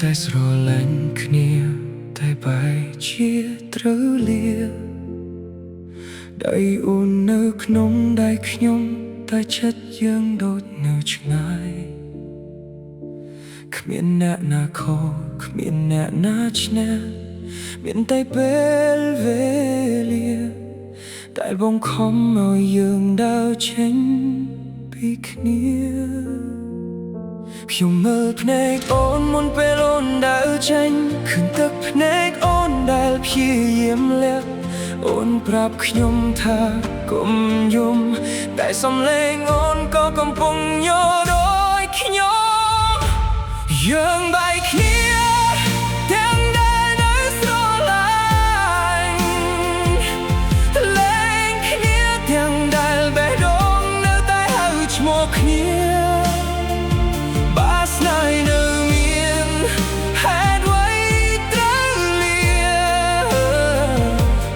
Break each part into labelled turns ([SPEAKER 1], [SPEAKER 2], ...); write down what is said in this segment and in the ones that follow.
[SPEAKER 1] តែស្រឡាញ់គ្នាតែបែរជាត្រូវលាដៃអូននៅក្នុងដៃខ្ញុំតែចិត្តយើងដូចនៅឆ្ងាយគ្មានអ្នកណាខកគ្មានអ្នកណាឈ្នះមានតែពេលវេលាដែលបង្ខំឲ្យយើងដើរចេញពីគ្នាខ្ញុំមើលភ្នែកអូនមុនពេលអូនដើរចេញឃើញទឹកភ្នែកអូនដែលព្យាយាមលាក់អូនប្រាប់ខ្ញុំថាកុំយំតែសំឡេងអូនក៏កំពុងញ័រដូចខ្ញុំយើងបែកគ្នាទាំងដែលនៅស្រឡាញ់លែងគ្នាទាំងដែលបេះដូងនៅតែហៅឈ្មោះគ្នាបាស្នេហ៍នៅមានហេតុអ្វីត្រូវលា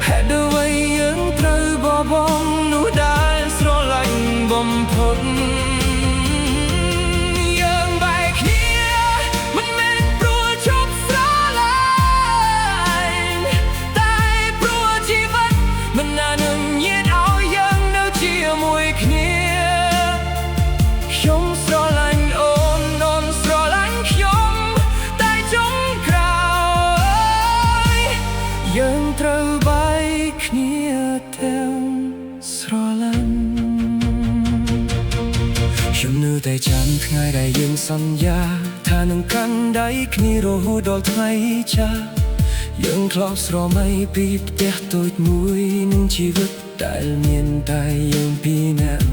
[SPEAKER 1] ហេតុអ្វីយើងត្រូវបបងនោះដែលស្រឡាញ់បំផុតយើងត្រូវបែកគ្នាទាំងស្រឡាញ់ខ្ញុំនៅតែចាំថ្ងៃដែលយើងសន្យាថានឹងកាន់ដៃគ្នារហូតដល់ថ្ងៃចាស់យើងធ្លាប់ស្រមៃពីផ្ទះតូចមួយនឹងជីវិតដែលមានតែយើងពីរនាក់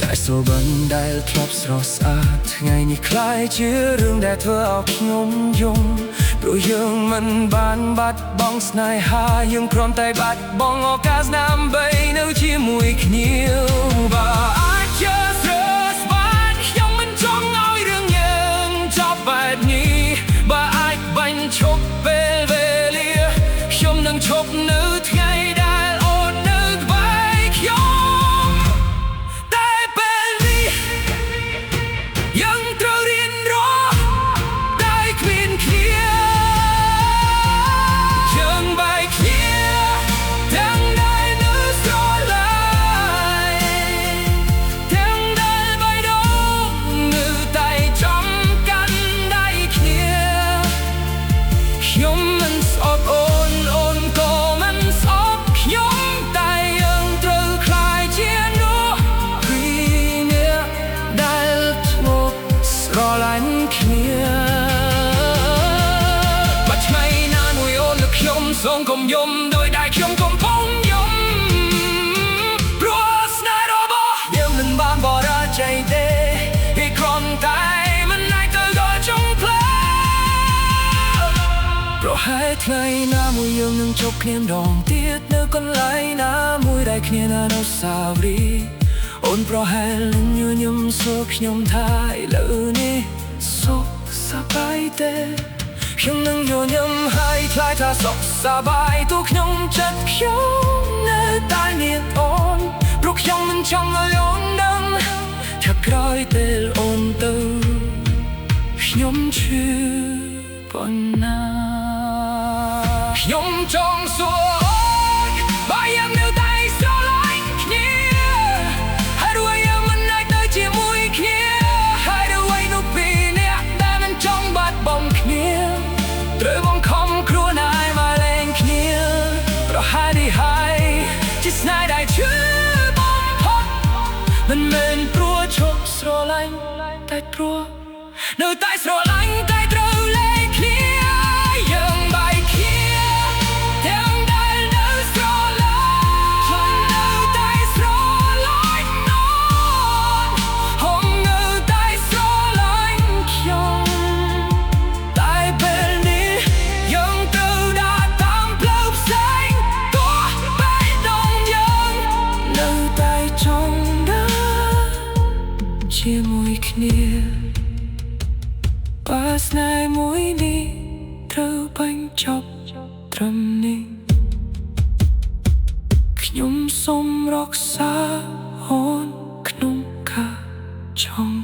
[SPEAKER 1] តែសូបិនដែលធ្លាប់ស្រស់ស្អាតថ្ងៃនេះคล้ายជារឿងដែលធ្វើឲ្យខ្ញុំយំព្រោះយើងមិនបានបាត់បង់ស្នេហាយើងគ្រាន់តែបាត់បង់ឱកាសដើម្បីនៅជាមួយគ្នាបើអាចជឿស្រើស្បានខ្ញុំមិនចង់ឲ្យរឿងយើងចប់បែបនេះបើអាចបាញ់ឈប់ពេលវេលាខ្ញុំនឹងឈប់នៅថ្ងៃដែលអូននៅក្បែរខ្ញុំតែពេលនេះយើងត្រូវរៀនរកតែគ្មានគ្នាខ្ញុំមិនស្អប់អូនអូនក៏មិនស្អប់ខ្ញុំតែយើងត្រូវខ្លាយជានោះពីអ្នកដែលធ្លាប់ស្រឡាញ់គ្នាបាត់ថ្ងៃណាមួយអូននិងខ្ញុំសូមកុំយំដោយដែលខ្ញុំកំពុងយំព្រោះស្នេហ៍របស់យើងមិនបានបរាជ័យទេពីគ្រាន់តែមិនអាចទៅដល់ចុងផ្លូវប្រហែលថ្ងៃណាមួយយើងនឹងជួបគ្នាម្ដងទៀតនៅកន្លែងណាមួយដែលគ្នាណានៅសាវរីអូនប្រហែលនឹងញញឹមសួរខ្ញុំថាឥឡូវនេះសុខសប្បាយទេខ្ញុំនឹងញញឹមហើយខ្លាចថាសុខសប្បាយទូខ្ញុំចិត្តខ្ញុំនៅតែមានអូនព្រោះខ្ញុំមិនចង់ឲ្យអូនដឹងថាក្រោយពេលអូនទៅខ្ញុំឈឺប៉ុណ្ណាខ្ញុំចង់សួរអូនបើយើងនៅតែស្រឡាញ់គ្នាហើយរួចយើងមិនអាចទៅជាមួយគ្នាហើយអ្វីនោះពីអ្នកដែលមិនចង់បាត់បង់គ្នាត្រូវបង្ខំខ្លួនឯងមកលែងគ្នាប្រហែលនេះហើយជាស្នេហ៍ដែលឈឺបំផុតមិនមែនព្រោះឈប់ស្រឡាញ់តែព្រោះនៅតែស្រឡាញ់តែត្រូវលែងគ្នាយើងបែកគ្នាទាំងដែលនៅស្រឡាញ់នៅតែស្រឡាញ់អូនហងនៅតែស្រឡាញ់ខ្ញុំតែពេលនេះយើងត្រូវដើរតាមផ្លូវផ្សេងទោះបេះដូងយើងនៅតែចង់ដើរជាមួយគ្នាបើស្នេហ៍មួយនេះត្រូវបញ្ចប់ត្រឹមនេះខ្ញុំសូមរក្សាអូនក្នុងការចង់